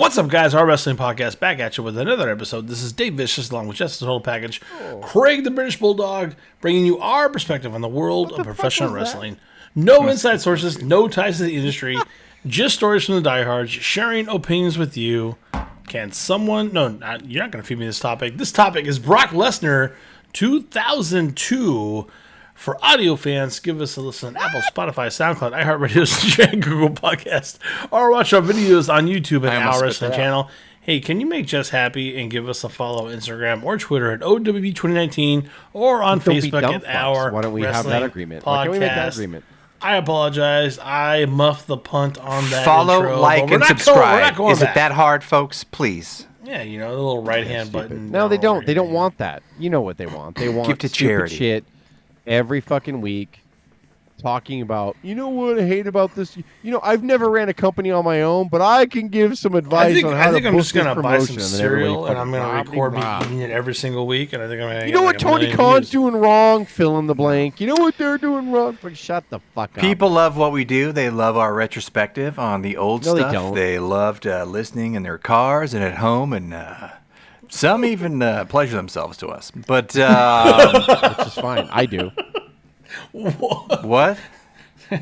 What's up, guys? Our wrestling podcast back at you with another episode. This is Dave Vicious along with Justice Total Package, Craig the British Bulldog, bringing you our perspective on the world of professional wrestling. No inside sources, no ties to the industry, just stories from the diehards, sharing opinions with you. Can someone... No, you're not going to feed me this topic. This topic is Brock Lesnar 2002. For audio fans, give us a listen on Apple, Spotify, SoundCloud, iHeartRadio, Stitcher, and Google Podcast, or watch our videos on YouTube at Our Wrestling Channel. Hey, can you make Jess happy and give us a follow on Instagram or Twitter at O.W.P 2019 or on Facebook at Our Why don't we have that agreement? Podcast. Why can't we make that agreement? I apologize. I muffed the punt on that Follow, intro, like, and subscribe. Is back. it that hard, folks? Please. Yeah, you know, the little right-hand button. No, they don't. They don't want that. You know what they want. They want give to stupid charity. Shit every fucking week, talking about, you know what I hate about this? You know, I've never ran a company on my own, but I can give some advice on how to I think I'm just going to buy some cereal, and I'm going to record me eating it every single week, and I think I'm going to... You know what Tony Khan's doing wrong? Fill in the blank. You know what they're doing wrong? But shut the fuck up. People love what we do. They love our retrospective on the old stuff. They don't. They loved listening in their cars and at home, and some even pleasure themselves to us. But which is fine. I do. What?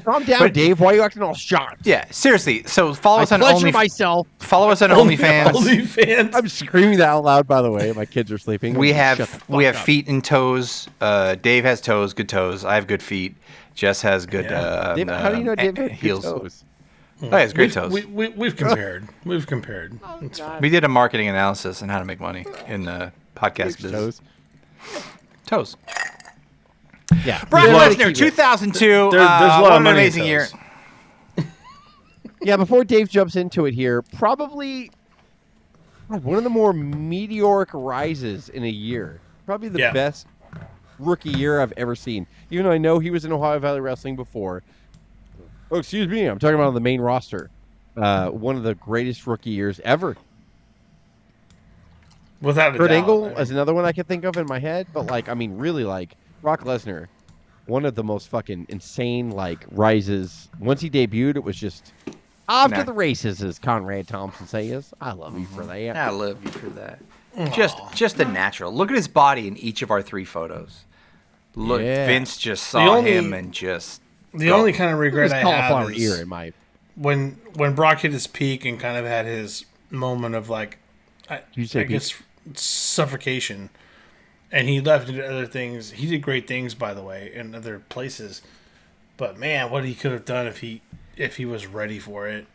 Calm down, Dave. Why are you acting all shocked? Yeah, seriously. So follow us on myself. Follow us on OnlyFans. OnlyFans. I'm screaming that out loud. By the way, my kids are sleeping. We have feet and toes. Dave has toes, good toes. I have good feet. Jess has good. Dave, how do you know Dave has heels? good toes? Oh, he has great toes. We've compared. We've compared. We did a marketing analysis on how to make money in the podcast business. Toes. Yeah. Brock Lesnar, 2002. There's a lot of an money amazing year. Yeah, before Dave jumps into it here, probably one of the more meteoric rises in a year. Probably the best rookie year I've ever seen. Even though I know he was in Ohio Valley Wrestling before. Oh, excuse me. I'm talking about on the main roster. One of the greatest rookie years ever. Without a Kurt doubt. Angle is another one I can think of in my head. But, really, Brock Lesnar, one of the most fucking insane, rises. Once he debuted, it was just off to the races, as Conrad Thompson says. I love you for that. I love you for that. Just a natural. Look at his body in each of our three photos. Look, Vince just saw him and just... The only kind of regret I have is ear in my... when Brock hit his peak and kind of had his moment of, I guess, suffocation. And he left into other things. He did great things, by the way, in other places. But man, what he could have done if he was ready for it.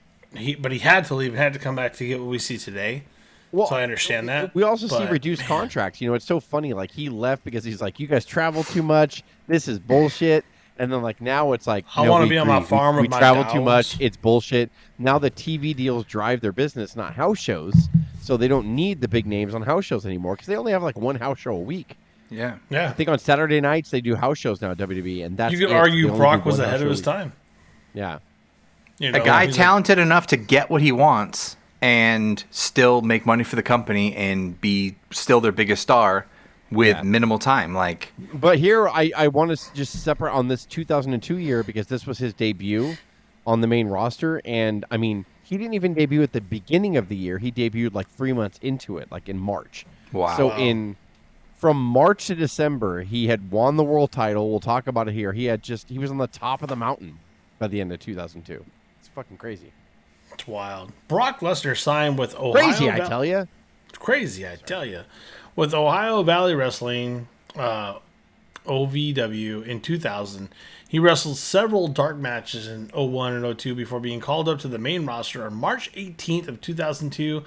But he had to leave and had to come back to get what we see today. Well, so I understand that. We also see reduced contracts. You know, it's so funny. He left because he's like, you guys travel too much. This is bullshit. And then now it's like, I want to be on my farm with my travel cows. too much. It's bullshit. Now the TV deals drive their business, not house shows. So they don't need the big names on house shows anymore because they only have one house show a week. Yeah. Yeah. I think on Saturday nights they do house shows now at WWE, and that's you could argue Brock was ahead of his time. Yeah. You know, a guy talented enough to get what he wants and still make money for the company and be still their biggest star with minimal time. But here I want to just separate on this 2002 year because this was his debut on the main roster, and I mean he didn't even debut at the beginning of the year. He debuted 3 months into it, in March. Wow. So from March to December, he had won the world title. We'll talk about it here. He was on the top of the mountain by the end of 2002. It's fucking crazy. It's wild. Brock Lesnar signed with Ohio. Crazy, I tell you. Crazy, I tell you. With Ohio Valley Wrestling, OVW, in 2000. He wrestled several dark matches in 01 and 02 before being called up to the main roster on March 18th of 2002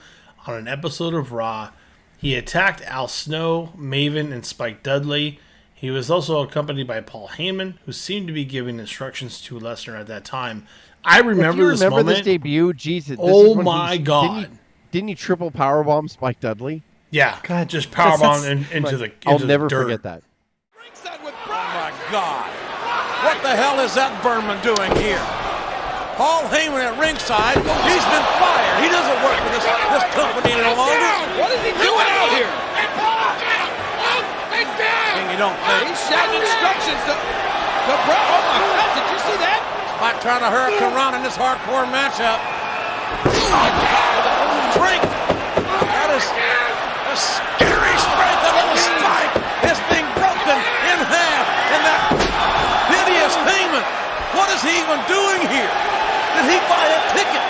on an episode of Raw. He attacked Al Snow, Maven, and Spike Dudley. He was also accompanied by Paul Heyman, who seemed to be giving instructions to Lesnar at that time. I remember this moment. This debut? Jesus. Oh my God. Didn't he triple powerbomb Spike Dudley? Yeah. God, just powerbomb into the I'll never forget that. Oh my God. What the hell is that Berman doing here? Paul Heyman at ringside. He's been fired. He doesn't work for this company any longer. What is he doing out here? And you don't think. He's shouting instructions to Brock. Oh my God, did you see that? Might try to hurricane around in this hardcore matchup. Drink a scary strength. That little spike is being broken in half. And that hideous Heyman. What is he even doing here? Did he buy a ticket?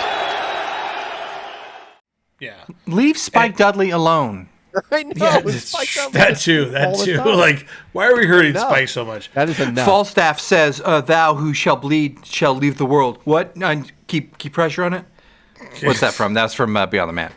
Yeah. Leave Spike Dudley alone. I know. Yeah, that too. Like, why are we hurting Spike so much? That is enough. Falstaff says, "Thou who shall bleed shall leave the world." What? Keep pressure on it. What's that from? That's from Beyond the Mat.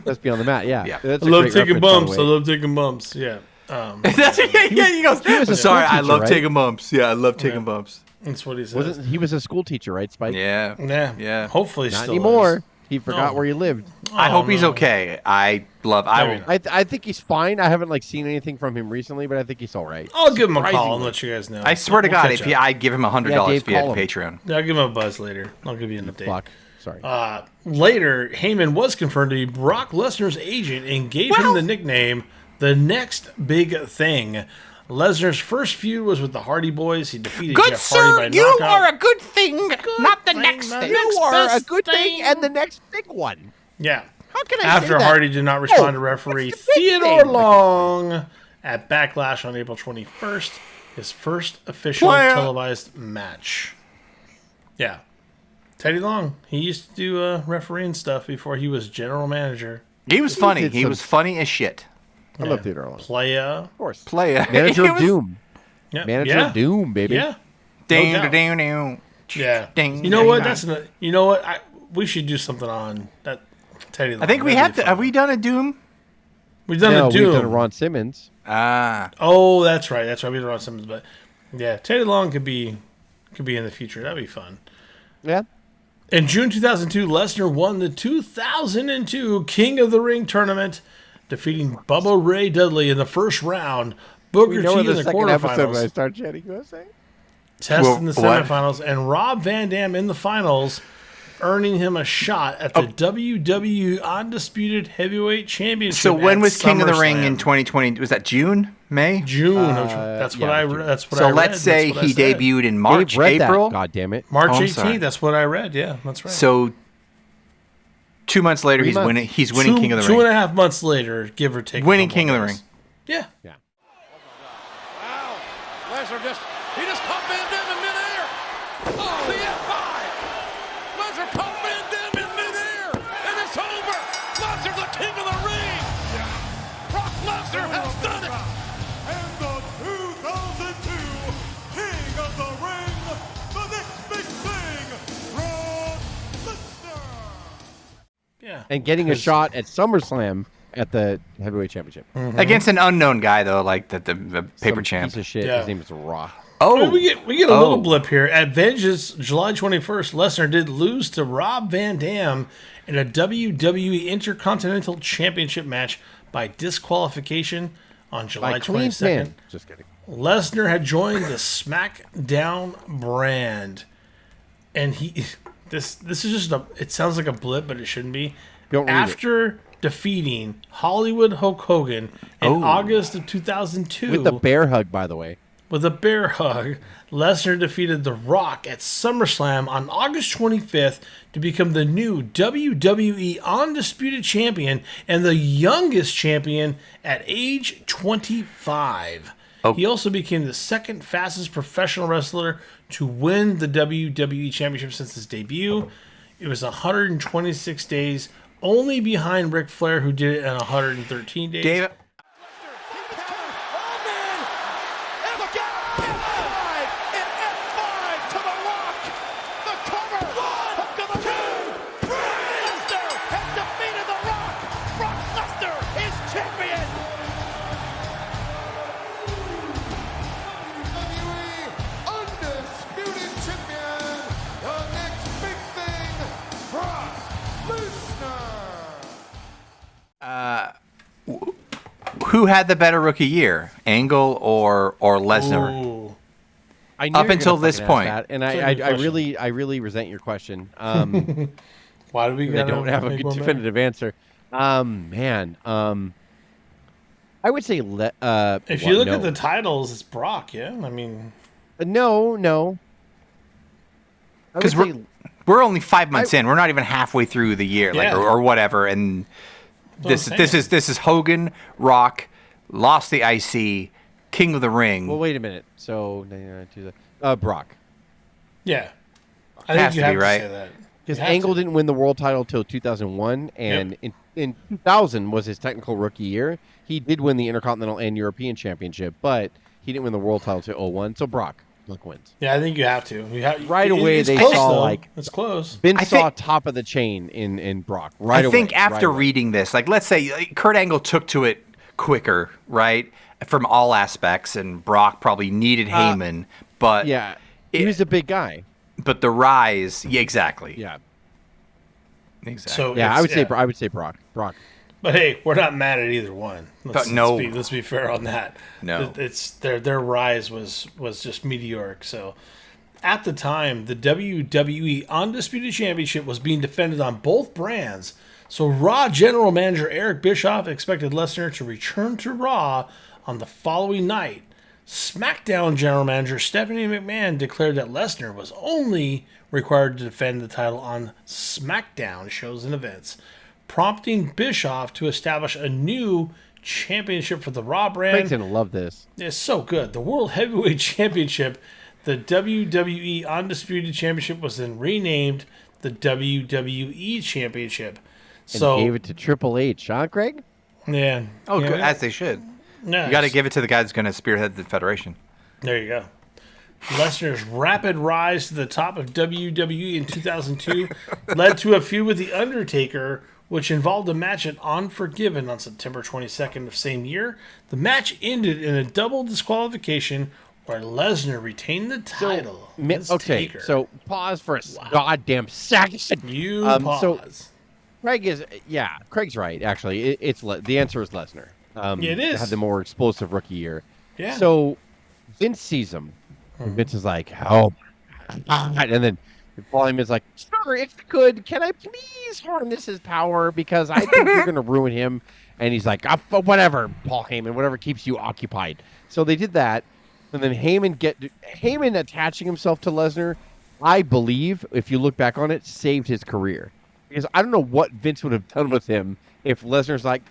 That's Beyond the Mat. Yeah. That's I love taking bumps. I love taking bumps. Yeah. That's He goes. Sorry, I love taking bumps. Yeah, I love taking bumps. That's what he says. He was a school teacher, right, Spike? Yeah. Hopefully, not still anymore. Is. He forgot where he lived. I hope he's okay. I think he's fine. I haven't seen anything from him recently, but I think he's all right. I'll give him a call and let you guys know. I swear to God, if I give him $100 if he had Patreon. Yeah, I'll give him a buzz later. I'll give you an update. Fuck. Sorry. Later, Heyman was confirmed to be Brock Lesnar's agent and gave him the nickname The Next Big Thing. Lesnar's first feud was with the Hardy Boys. He defeated Jeff Hardy by knockout. You are a good thing, not the next thing. You are a good thing and the next big one. Yeah. How can I After say that? Hardy did not respond to referee Theodore Long at Backlash on April 21st, his first official televised match. Yeah. Teddy Long. He used to do refereeing stuff before he was general manager. He was funny. He was funny as shit. I love Theodore Long. Playa. Of course. Playa. Manager of Doom. Yeah. Manager of Doom, baby. Yeah. Yeah. You know what? You know what? We should do something on that Teddy Long. I think we have to. Have we done a Doom? We've done a Doom. We've done a Ron Simmons. Oh, that's right. That's right. We did Ron Simmons, but yeah, Teddy Long could be in the future. That'd be fun. Yeah. In June 2002, Lesnar won the 2002 King of the Ring tournament, defeating Bubba Ray Dudley in the first round. Booker T in the quarterfinals. When I start chatting, what was I saying? Test in the semifinals, and Rob Van Dam in the finals, earning him a shot at the WWE Undisputed Heavyweight Championship. So when was King of the Ring in 2020? Was that June? May? June. That's what I read. So let's say he debuted in March, April. God damn it. March 18th. That's what I read. Yeah, that's right. So 2 months later, he's winning King of the Ring. 2.5 months later, give or take. Winning King of the Ring. Yeah. Wow. Lesnar he just caught Van Dam in midair. Oh, the F5. Lesnar caught Van Dam in midair. And it's over. Lesnar the King of the Ring. Brock Lesnar has done it. And the 2002 King of the Ring, the next big thing, Brock Lesnar. Yeah. And getting a shot at SummerSlam at the Heavyweight Championship. Mm-hmm. Against an unknown guy, though, like the paper champ. Piece of shit. Yeah. His name is Raw. Oh, we get a little blip here. At Vengeance, July 21st, Lesnar did lose to Rob Van Dam in a WWE Intercontinental Championship match by disqualification on July 22nd. Just kidding. Lesnar had joined the SmackDown brand, and this is just it sounds like a blip, but it shouldn't be. After defeating Hollywood Hulk Hogan in August of 2002 with the bear hug, by the way. With a bear hug, Lesnar defeated The Rock at SummerSlam on August 25th to become the new WWE Undisputed Champion and the youngest champion at age 25. He also became the second fastest professional wrestler to win the WWE Championship since his debut. It was 126 days, only behind Ric Flair, who did it in 113 days. David. Who had the better rookie year, Angle or Lesnar? Up until this point, and I really resent your question. Why do we? I don't have a definitive answer. Man, I would say if you look at the titles, it's Brock. Yeah, I mean, no. Because we're only 5 months in. We're not even halfway through the year, or whatever, and This is Hogan, Rock, lost the IC, King of the Ring. Well, wait a minute. So, Brock. Yeah. I think you have to say that. Because Angle didn't win the world title until 2001, and in 2000 was his technical rookie year. He did win the Intercontinental and European Championship, but he didn't win the world title until 2001. So Brock wins. Yeah, I think you have to. Right away, they close, saw though. It's close. Vince saw top of the chain in Brock. Right away. I think after reading this, like let's say Kurt Angle took to it quicker, right, from all aspects, and Brock probably needed Heyman, but he was a big guy. But the rise, exactly. Yeah. Exactly. So I would say Brock. But hey, we're not mad at either one. Let's be fair on that. No. It's their rise was just meteoric. So at the time, the WWE Undisputed Championship was being defended on both brands. So Raw General Manager Eric Bischoff expected Lesnar to return to Raw on the following night. SmackDown General Manager Stephanie McMahon declared that Lesnar was only required to defend the title on SmackDown shows and events, prompting Bischoff to establish a new championship for the Raw brand. Frank's gonna love this. It's so good. The World Heavyweight Championship, the WWE Undisputed Championship, was then renamed the WWE Championship. And gave it to Triple H, huh, Craig? Yeah. Oh, good, as they should. Yeah, you got to give it to the guy that's going to spearhead the Federation. There you go. Lesnar's rapid rise to the top of WWE in 2002 led to a feud with The Undertaker, which involved a match at Unforgiven on September 22nd of same year. The match ended in a double disqualification where Lesnar retained the title. Taker. So pause for a goddamn second. Pause. So Craig's right, actually. The answer is Lesnar. It is. Had the more explosive rookie year. Yeah. So Vince sees him. And Vince is like, oh, my God. And then Paul Heyman's like, sure, if you could, can I please harness his power? Because I think you're going to ruin him. And he's like, whatever, Paul Heyman, whatever keeps you occupied. So they did that. And then Heyman attaching himself to Lesnar, I believe, if you look back on it, saved his career. Because I don't know what Vince would have done with him if Lesnar's like,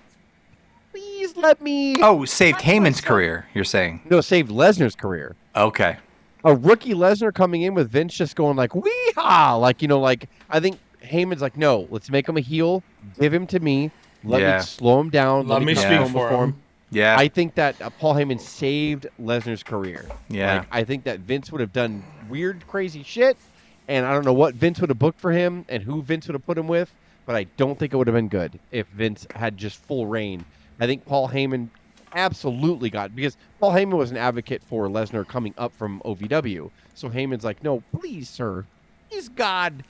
please let me... Oh, saved Heyman's career, you're saying? No, saved Lesnar's career. Okay. A rookie Lesnar coming in with Vince just going like, wee-haw! Like, I think Heyman's like, no, let's make him a heel. Give him to me. Let me slow him down. Let me speak for him. Yeah. I think that Paul Heyman saved Lesnar's career. Yeah. I think that Vince would have done weird, crazy shit, and I don't know what Vince would have booked for him and who Vince would have put him with, but I don't think it would have been good if Vince had just full reign. I think Paul Heyman absolutely because Paul Heyman was an advocate for Lesnar coming up from OVW. So Heyman's like, no, please, sir. Please, God.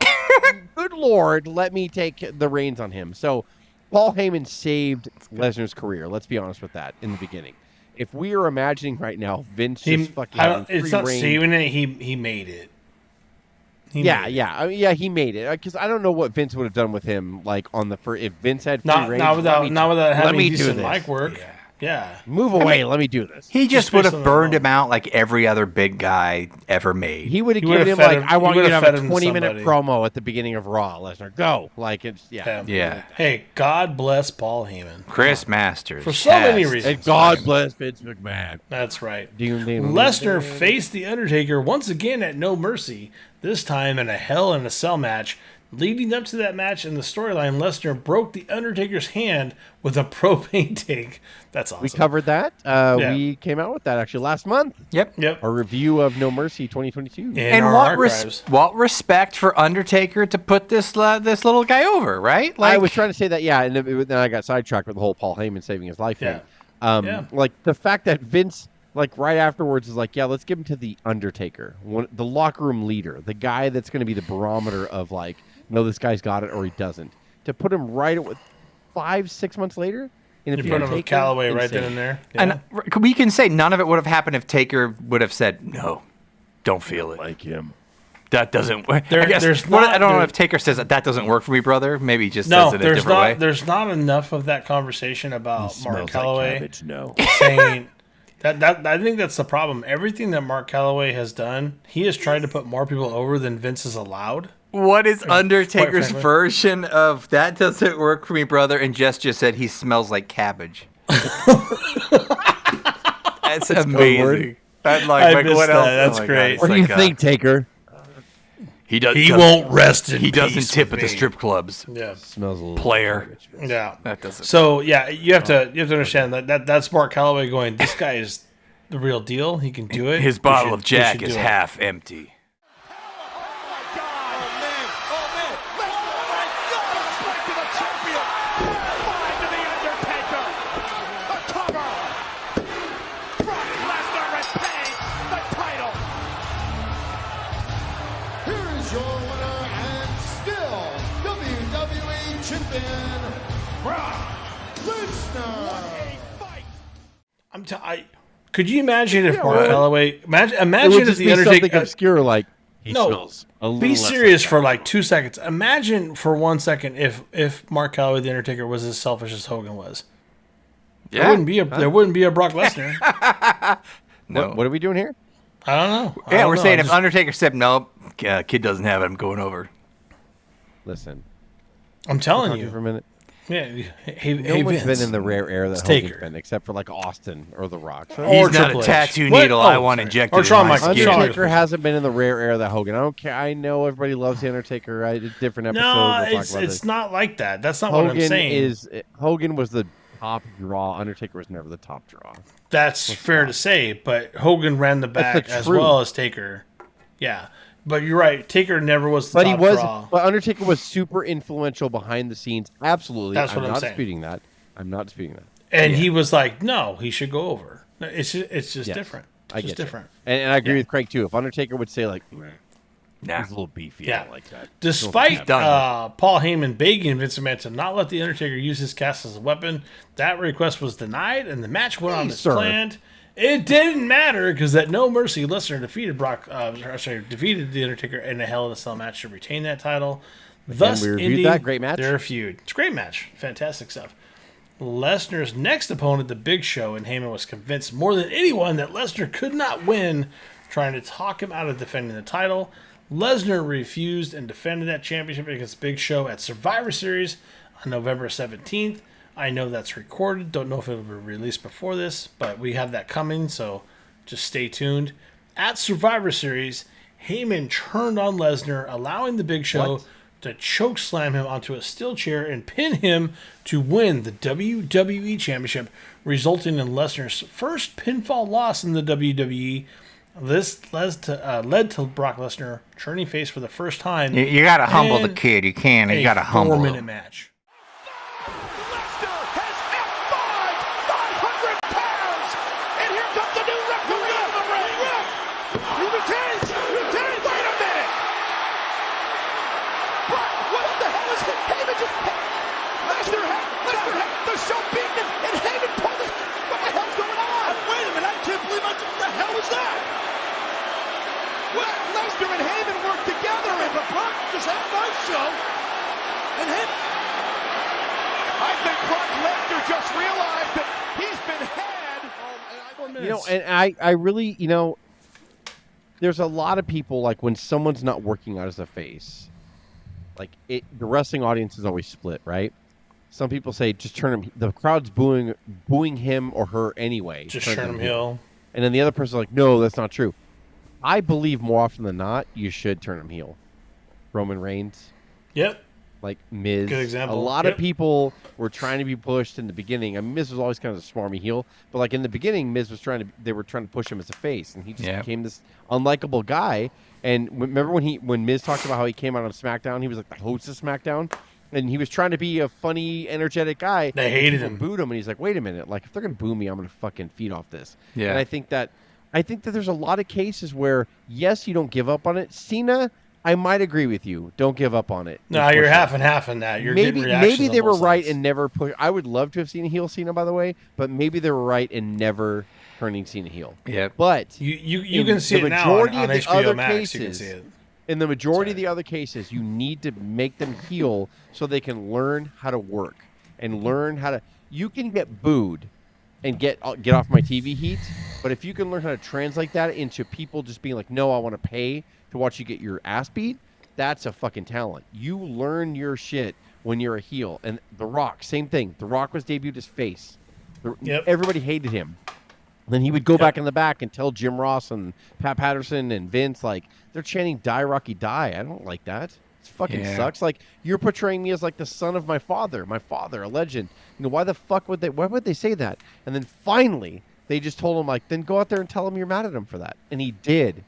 Good Lord, let me take the reins on him. So Paul Heyman saved Lesnar's career. Let's be honest with that in the beginning. If we are imagining right now, Vince just fucking it's not saving it. He made it. He made it because I don't know what Vince would have done with him. Like on the first, if Vince had free reign, not without having decent mic work. Yeah. Move away. Let me do this. He just would have burned him out like every other big guy ever made. He would have given him like, I want you to have a 20-minute promo at the beginning of Raw. Lesnar, go. Like it's yeah. Hey, God bless Paul Heyman. Chris Masters for so many reasons. And God bless Vince McMahon. That's right. Lesnar faced The Undertaker once again at No Mercy. This time in a Hell in a Cell match. Leading up to that match in the storyline, Lesnar broke The Undertaker's hand with a propane tank. That's awesome. We covered that. We came out with that actually last month. Yep. A review of No Mercy 2022. And what respect for Undertaker to put this little guy over, right? Like, I was trying to say that, and then I got sidetracked with the whole Paul Heyman saving his life thing. Like the fact that Vince, like right afterwards, is like, let's give him to The Undertaker, the locker room leader, the guy that's going to be the barometer of like, no, this guy's got it or he doesn't. To put him right 5-6 months later, you put him with Calloway right then and there. Yeah. And we can say none of it would have happened if Taker would have said, no, don't feel it. Like him. That doesn't work. I don't know if Taker says that doesn't work for me, brother. Maybe he just says it a different way. There's not enough of that conversation about Mark Calloway like saying that. I think that's the problem. Everything that Mark Calloway has done, he has tried to put more people over than Vince is allowed. What is Undertaker's version of that doesn't work for me, brother? And Jess just said he smells like cabbage. That's amazing. I missed what that. else? That's great. What do you think, Taker? He won't rest in peace. He doesn't tip at the strip clubs. Yeah, smells a little player. Yeah, that doesn't. So yeah, you have to understand that's Mark Calloway going. This guy is the real deal. He can do it. His bottle of Jack is half empty. Brock Lesnar. Could you imagine if Mark Calloway imagine if the Undertaker something obscure like he smells a little be less serious like for like 2 seconds. Imagine for 1 second if Mark Calloway the Undertaker was as selfish as Hogan was. Yeah, there wouldn't be a Brock Lesnar. No. What are we doing here? I don't know. We're saying if Undertaker said no, kid doesn't have it. I'm going over. Listen, I'm telling you for a minute. Yeah, No one's been in the rare air that Hogan's been, except for like Austin or The Rock. So he's not a tattoo needle. I want injected in my skin. Undertaker hasn't been in the rare air that Hogan. I don't care. I know everybody loves the Undertaker. I did different episodes. No, we'll it's not like that. That's not what I'm saying. Hogan was the top draw. Undertaker was never the top draw. That's fair to say, but Hogan ran the back as well as Taker. Yeah. But you're right. Taker never was the top draw. But Undertaker was super influential behind the scenes. Absolutely. That's what I'm saying. Disputing that. I'm not disputing that. And he was like, no, he should go over. It's just different. It's just different. And I agree with Craig, too. If Undertaker would say, like, he's a little beefy. I don't like that. Despite Paul Heyman begging Vince McMahon to not let The Undertaker use his cast as a weapon, that request was denied, and the match went on as planned. It didn't matter because at No Mercy, Lesnar defeated defeated The Undertaker in a Hell in a Cell match to retain that title. Thus, ending that great match. Their feud. It's a great match. Fantastic stuff. Lesnar's next opponent, The Big Show, and Heyman was convinced more than anyone that Lesnar could not win, trying to talk him out of defending the title. Lesnar refused and defended that championship against Big Show at Survivor Series on November 17th. I know that's recorded. Don't know if it will be released before this, but we have that coming, so just stay tuned. At Survivor Series, Heyman turned on Lesnar, allowing the Big Show to choke slam him onto a steel chair and pin him to win the WWE Championship, resulting in Lesnar's first pinfall loss in the WWE. This led to Brock Lesnar turning face for the first time. You got to humble the kid. You can. You got to humble him. 4-minute match. Lesnar and Heyman work together, and Brock just had a nice show. And I think Brock Lesnar just realized that he's been had. And I really, there's a lot of people, like, when someone's not working out as a face, like, the wrestling audience is always split, right? Some people say, just turn him, the crowd's booing him or her anyway. Just turn him heel. And then the other person's like, no, that's not true. I believe more often than not, you should turn him heel. Roman Reigns. Yep. Like Miz. Good example. A lot of people were trying to be pushed in the beginning. I mean, Miz was always kind of a smarmy heel, but like in the beginning, Miz was they were trying to push him as a face, and he just became this unlikable guy. And remember when Miz talked about how he came out on SmackDown, he was like the host of SmackDown, and he was trying to be a funny, energetic guy. They hated him. Booed him, and he's like, wait a minute, like if they're gonna boo me, I'm gonna fucking feed off this. Yeah. And I think that there's a lot of cases where, yes, you don't give up on it. Cena, I might agree with you. Don't give up on it. No, you're half and half in that. You're maybe they were right and never push. I would love to have seen a heel Cena, by the way, but maybe they were right in never turning Cena heel. Yeah. But you can see it now on HBO Max. You can see it. In the majority of the other cases, you need to make them heel so they can learn how to work and learn how to. You can get booed and get off my TV heat, but if you can learn how to translate that into people just being like, no, I want to pay to watch you get your ass beat, That's a fucking talent. You learn your shit when you're a heel. And The Rock, same thing. The Rock was debuted as face. Everybody hated him. Then he would go back in the back and tell Jim Ross and Pat Patterson and Vince, like, they're chanting "Die Rocky Die." I don't like that. It fucking sucks. Like, you're portraying me as like the son of my father, a legend. You know, why the fuck would they say that? And then finally they just told him, like, then go out there and tell him you're mad at him for that. And he did.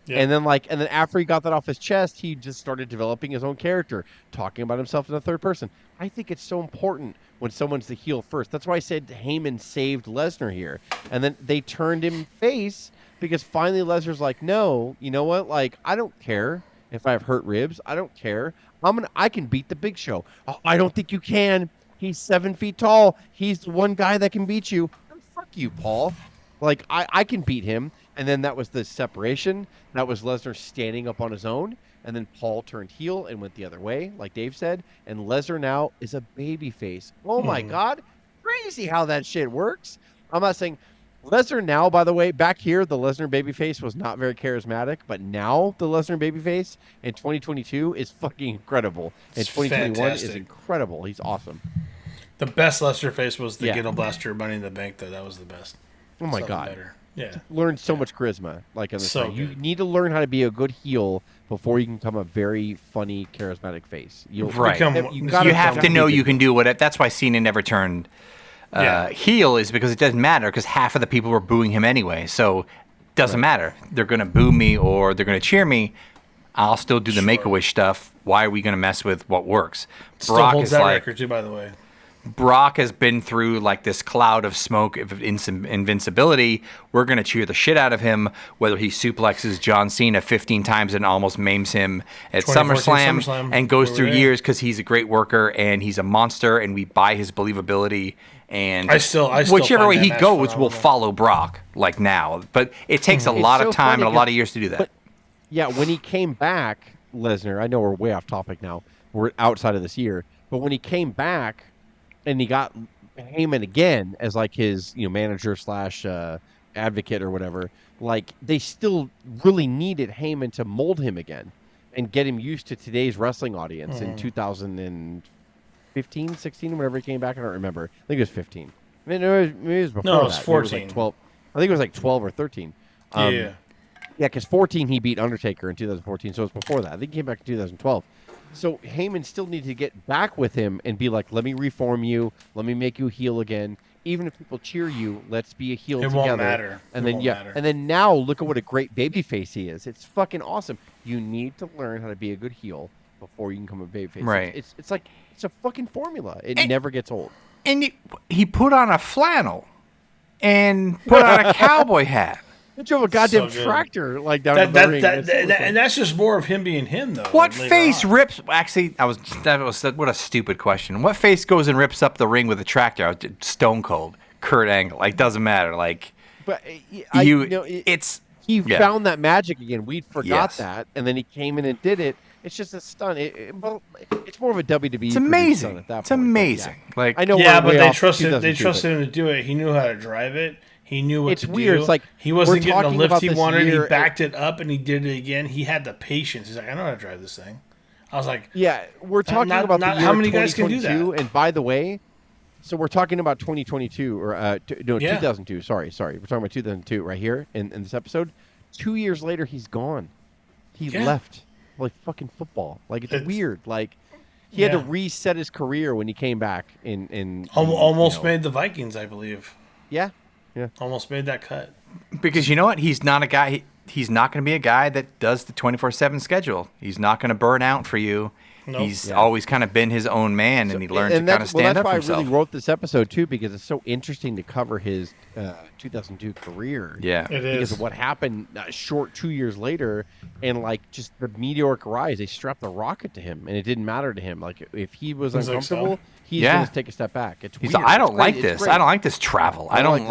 Yep. And then after he got that off his chest, he just started developing his own character, talking about himself in the third person. I think it's so important when someone's the heel first. That's why I said Heyman saved Lesnar here. And then they turned him face because finally Lesnar's like, no, you know what? Like, I don't care if I have hurt ribs. I don't care. I can beat the Big Show. Oh, I don't think you can. He's 7 feet tall. He's the one guy that can beat you. Oh, fuck you, Paul. Like, I can beat him. And then that was the separation. That was Lesnar standing up on his own. And then Paul turned heel and went the other way, like Dave said. And Lesnar now is a babyface. Oh, my God. Crazy how that shit works. I'm not saying... Lesnar now, by the way, back here, the Lesnar babyface was not very charismatic. But now the Lesnar babyface in 2022 is fucking incredible. And 2021 is incredible. He's awesome. The best Lesnar face was the Ghetto Blaster Money in the Bank, though. That was the best. Oh, my God. Better. Yeah, learned so much charisma. Like, you need to learn how to be a good heel before you can become a very funny, charismatic face. You have to know you can do what. That's why Cena never turned heel, is because it doesn't matter, because half of the people were booing him anyway. So it doesn't matter. They're going to boo me or they're going to cheer me. I'll still do the Make-A-Wish stuff. Why are we going to mess with what works? Still holds that record too, by the way. Brock has been through like this cloud of smoke of invincibility. We're going to cheer the shit out of him, whether he suplexes John Cena 15 times and almost maims him at SummerSlam and goes through years because he's a great worker and he's a monster and we buy his believability. And I still whichever way he goes, we'll follow Brock like now. But it takes a lot of time and a lot of years to do that. But, when he came back, Lesnar, I know we're way off topic now. We're outside of this year. But when he came back, and he got Heyman again as like his manager / advocate or whatever. Like, they still really needed Heyman to mold him again and get him used to today's wrestling audience in 2015, 16, whenever he came back. I don't remember. I think it was 15. I mean, it was before it was 14. It was like 12. I think it was like 12 or 13. Yeah, because 14 he beat Undertaker in 2014, so it was before that. I think he came back in 2012. So Heyman still needed to get back with him and be like, let me reform you. Let me make you heel again. Even if people cheer you, let's be a heel together. It won't matter. And then now look at what a great babyface he is. It's fucking awesome. You need to learn how to be a good heel before you can become a babyface. Right. It's like, it's a fucking formula. It never gets old. And he put on a flannel and put on a cowboy hat. He drove a goddamn tractor down the ring. And that's just more of him being him, though. What face rips? Actually, what a stupid question. What face goes and rips up the ring with a tractor? Stone Cold, Kurt Angle. Like, doesn't matter. Like, but he found that magic again. We'd forgot that, and then he came in and did it. It's just a stunt. It's more of a WWE. It's amazing. At that it's point, amazing. Like, I know. Yeah, but they trusted him to do it. He knew how to drive it. He knew what to do. It's weird. It's like he wasn't getting the lift he wanted. He backed it up and he did it again. He had the patience. He's like, I know how to drive this thing. I was like, yeah, we're talking about the year how many guys can do that? And by the way, so we're talking about 2022 or 2002. Sorry, we're talking about 2002 right here in this episode. 2 years later, he's gone. He left like fucking football. Like it's weird. Like he had to reset his career when he came back in almost made the Vikings, I believe. Yeah. Yeah, almost made that cut. Because you know what? He's not a guy. He's not going to be a guy that does the 24/7 schedule. He's not going to burn out for you. Nope. He's always kind of been his own man, and he learned to kind of stand up for himself. That's why I really wrote this episode too, because it's so interesting to cover his 2002 career. Yeah, it is. Because of what happened short 2 years later, and like just the meteoric rise. They strapped the rocket to him, and it didn't matter to him. Like if he was uncomfortable. He's going to take a step back. It's weird. I don't like this. I don't like this travel. I don't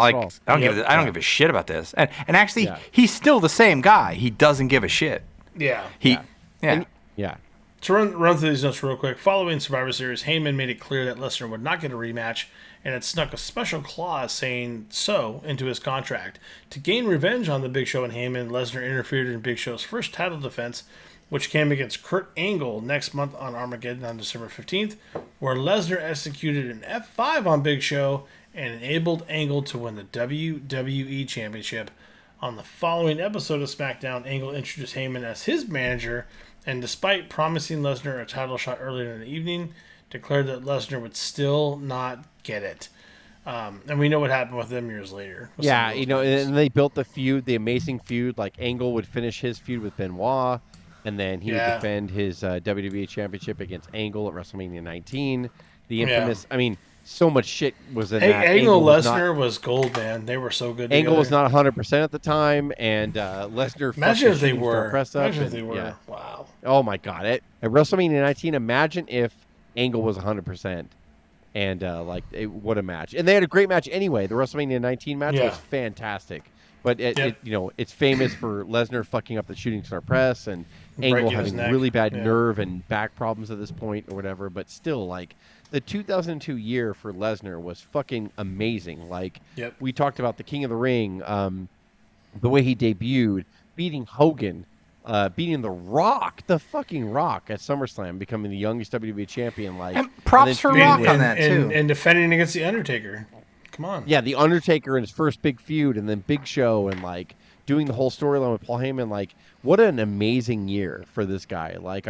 give a shit about this. And actually, he's still the same guy. He doesn't give a shit. Yeah. To run through these notes real quick. Following Survivor Series, Heyman made it clear that Lesnar would not get a rematch, and had snuck a special clause saying so into his contract. To gain revenge on the Big Show and Heyman, Lesnar interfered in Big Show's first title defense which came against Kurt Angle next month on Armageddon on December 15th, where Lesnar executed an F5 on Big Show and enabled Angle to win the WWE Championship. On the following episode of SmackDown, Angle introduced Heyman as his manager, and despite promising Lesnar a title shot earlier in the evening, declared that Lesnar would still not get it. And we know what happened with them years later. Yeah, and they built the feud, the amazing feud. Like, Angle would finish his feud with Benoit, and then he would defend his WWE Championship against Angle at WrestleMania 19. The infamous, so much shit was in that. Angle Lesnar was gold, man. They were so good Angle together. was not 100% at the time, and Lesnar... Imagine if they were. Yeah. Wow. Oh, my God. At WrestleMania 19, imagine if Angle was 100%. And what a match! And they had a great match anyway. The WrestleMania 19 match was fantastic, but it's famous for Lesnar fucking up the shooting star press and Angle having really bad nerve and back problems at this point or whatever. But still, like, the 2002 year for Lesnar was fucking amazing. Like, we talked about the King of the Ring, the way he debuted, beating Hogan. Beating The Rock, the fucking Rock, at SummerSlam, becoming the youngest WWE champion. Like, and props for Rock on that too, and defending against the Undertaker. Come on, yeah, the Undertaker in his first big feud, and then Big Show, and like doing the whole storyline with Paul Heyman. Like, what an amazing year for this guy. Like,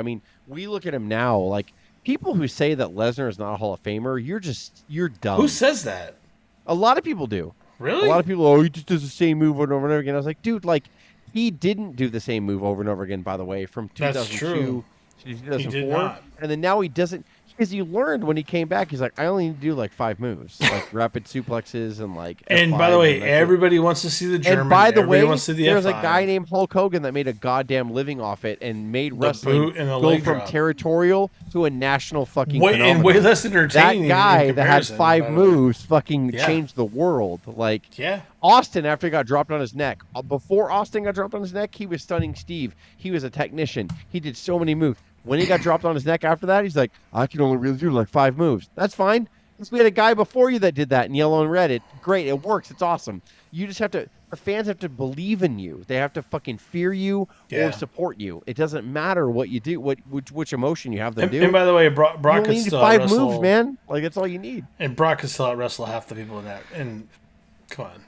we look at him now. Like, people who say that Lesnar is not a Hall of Famer, you're dumb. Who says that? A lot of people do. Really? A lot of people. He just does the same move over and over again. I was like, dude, like. He didn't do the same move over and over again, by the way, from 2002 to 2004. And then now he doesn't, because he learned when he came back, he's like, I only need to do like 5 moves, like rapid suplexes and like And F5 by the way, everybody wants to see the German. And by the way, wants to see the there's F5. a guy named Hulk Hogan that made a goddamn living off it and made wrestling go from drop. territorial to a national fucking phenomenon. And way less entertaining. That guy that had 5 moves fucking changed the world. Like, Austin, after he got dropped on his neck, before Austin got dropped on his neck, he was stunning Steve. He was a technician. He did so many moves. When he got dropped on his neck after that, he's like, I can only really do like 5 moves. That's fine. Because we had a guy before you that did that in yellow and red. Great. It works. It's awesome. You just have to, the fans have to believe in you. They have to fucking fear you or support you. It doesn't matter what you do, which emotion you have them do. And by the way, Brock you could need still 5 wrestle, moves, man. Like, that's all you need. And Brock could still wrestle half the people in that. And come on.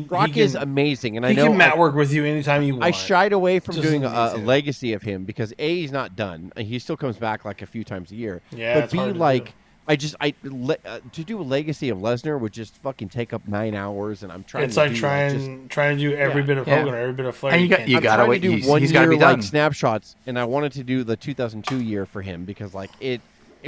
Brock is amazing, and I know he can mat work with you anytime you want. I shied away from doing a legacy of him because A, he's not done. He still comes back like a few times a year. Yeah, but B, like to do a legacy of Lesnar would just fucking take up 9 hours, and I'm trying. It's to like do, trying to do every bit of Hogan or every bit of Flair. And you gotta wait. Do 1 year like snapshots, and I wanted to do the 2002 year for him because like it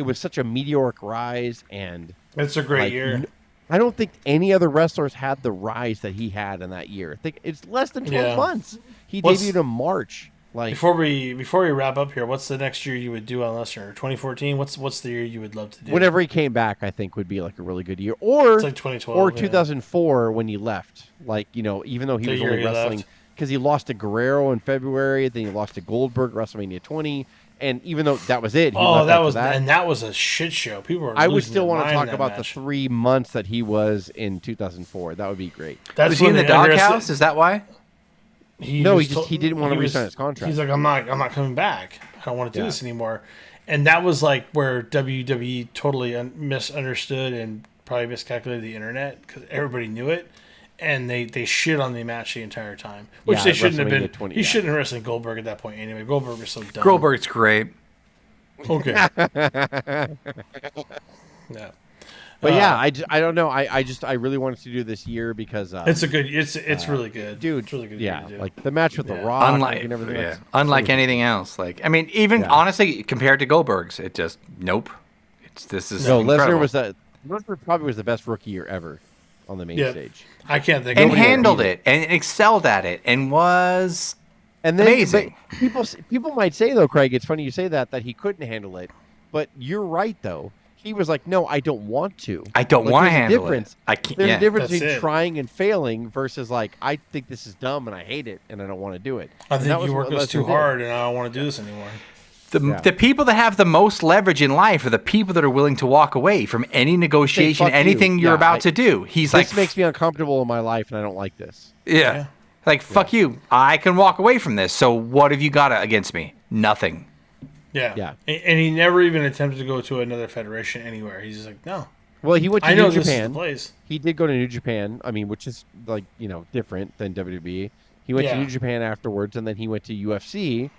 was such a meteoric rise, and it's a great year. I don't think any other wrestlers had the rise that he had in that year. I think it's less than 12 months. He debuted in March. Like, before we wrap up here, what's the next year you would do on Lesnar? 2014. What's the year you would love to do? Whenever he came back, I think would be like a really good year. Or it's like 2012 or 2004 when he left. Like, even though he was only wrestling because he lost to Guerrero in February, then he lost to Goldberg WrestleMania 20. And even though that was it, that was a shit show. People were. I would still want to talk about match. the 3 months that he was in 2004. That would be great. Was he in the doghouse? Is that why? He didn't want to resign his contract. He's like, I'm not coming back. I don't want to do this anymore. And that was like where WWE totally misunderstood and probably miscalculated the internet because everybody knew it. And they shit on the match the entire time, which they shouldn't have been. 20, he shouldn't have wrestled Goldberg at that point anyway. Goldberg was so dumb. Goldberg's great. Okay. Yeah. But I don't know. I really wanted to do this year because it's really good, dude. It's really good. Yeah, like the match with the Rock, unlike anything else. Like, I mean, even honestly, compared to Goldberg's, it just this is incredible. Lesnar probably was the best rookie year ever on the main stage. I can't think. And handled it and excelled at it and was amazing. People might say though, Craig, it's funny you say that he couldn't handle it, but you're right though. He was like, no, I don't want to. I don't want to handle it. I can't. There's a difference between trying and failing versus like, I think this is dumb and I hate it and I don't want to do it. I think you work us too hard and I don't want to do this anymore. The people that have the most leverage in life are the people that are willing to walk away from any negotiation, anything you're about to do. He's like, this makes me uncomfortable in my life and I don't like this. Yeah. Like, fuck you. I can walk away from this. So what have you got against me? Nothing. Yeah. And he never even attempted to go to another federation anywhere. He's just like, no. Well, he went to New Japan. This is the place. He did go to New Japan. I mean, which is like, different than WWE. He went to New Japan afterwards, and then he went to UFC.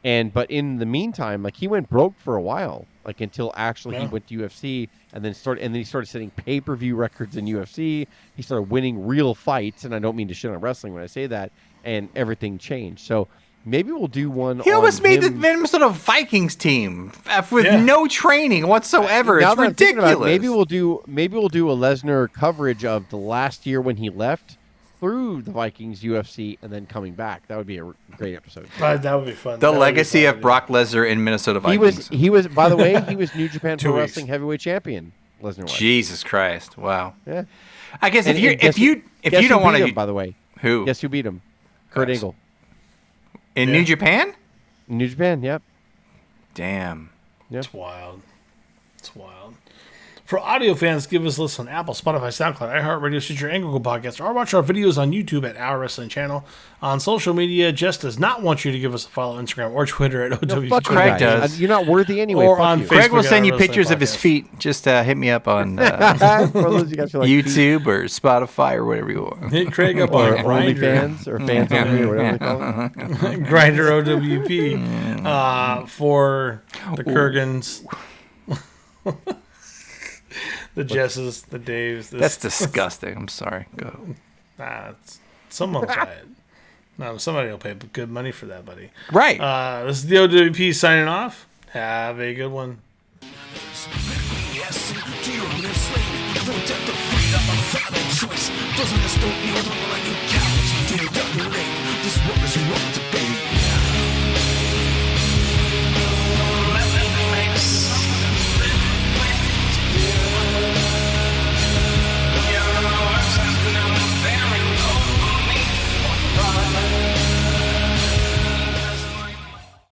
But in the meantime, like, he went broke for a while, like, until actually he went to UFC, and then he started setting pay-per-view records in UFC. He started winning real fights, and I don't mean to shit on wrestling when I say that, and everything changed. So maybe we'll do one. He almost made the Minnesota Vikings team with no training whatsoever. It's ridiculous. Maybe we'll do a Lesnar coverage of the last year when he left through the Vikings, UFC, and then coming back. That would be a great episode. That would be fun. The legacy of Brock Lesnar in Minnesota Vikings. He was. By the way, he was New Japan Pro Wrestling Heavyweight Champion. Lesnar was. Jesus Christ! Wow. Yeah. I guess if you don't want to, by the way, who? Guess who beat him? Kurt Angle. In New Japan? New Japan. Yep. Damn. Yep. It's wild. It's wild. For audio fans, give us a listen on Apple, Spotify, SoundCloud, iHeartRadio, Stitcher, and Google Podcasts, or watch our videos on YouTube at Our Wrestling Channel. On social media, Jess does not want you to give us a follow on Instagram or Twitter at O.W.P. Craig does. You're not worthy anyway. Or on Facebook. Craig will send you pictures of his feet. Just hit me up on YouTube or Spotify or whatever you want. Hit Craig up on Grindr. OnlyFans or Fans Only or whatever they call it. Grindr O.W.P. For the Kurgans. The Jesses, the Daves. That's disgusting. I'm sorry. Go. Someone will buy it. No, somebody will pay good money for that, buddy. Right. This is the O.W.P. signing off. Have a good one. This